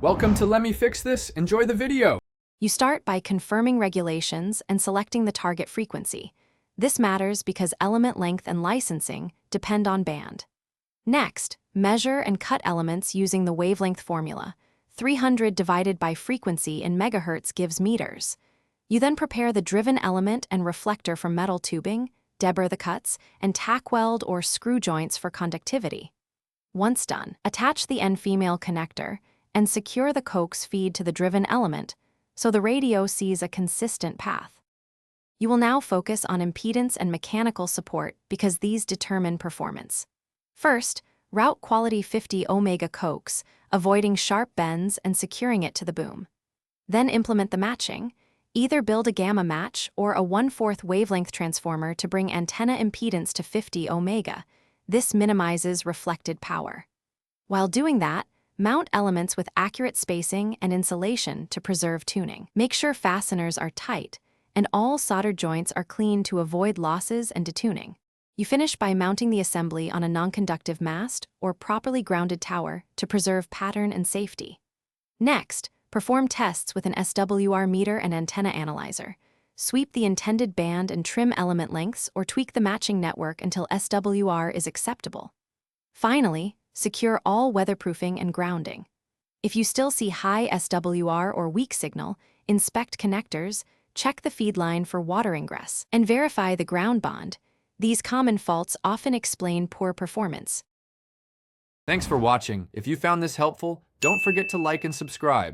Welcome to Let Me Fix This. Enjoy the video. You start by confirming regulations and selecting the target frequency. This matters because element length and licensing depend on band. Next, measure and cut elements using the wavelength formula. 300 divided by frequency in megahertz gives meters. You then prepare the driven element and reflector from metal tubing, deburr the cuts, and tack weld or screw joints for conductivity. Once done, attach the end-female connector and secure the coax feed to the driven element so the radio sees a consistent path. You will now focus on impedance and mechanical support because these determine performance. First, route quality 50 ohms coax, avoiding sharp bends and securing it to the boom. Then implement the matching. Either build a gamma match or a 1/4 wavelength transformer to bring antenna impedance to 50 ohms. This minimizes reflected power. While doing that, mount elements with accurate spacing and insulation to preserve tuning. Make sure fasteners are tight and all soldered joints are clean to avoid losses and detuning. You finish by mounting the assembly on a non-conductive mast or properly grounded tower to preserve pattern and safety. Next, perform tests with an SWR meter and antenna analyzer. Sweep the intended band and trim element lengths or tweak the matching network until SWR is acceptable. Finally, secure all weatherproofing and grounding. If you still see high SWR or weak signal, inspect connectors, check the feed line for water ingress, and verify the ground bond. These common faults often explain poor performance. Thanks for watching. If you found this helpful, don't forget to like and subscribe.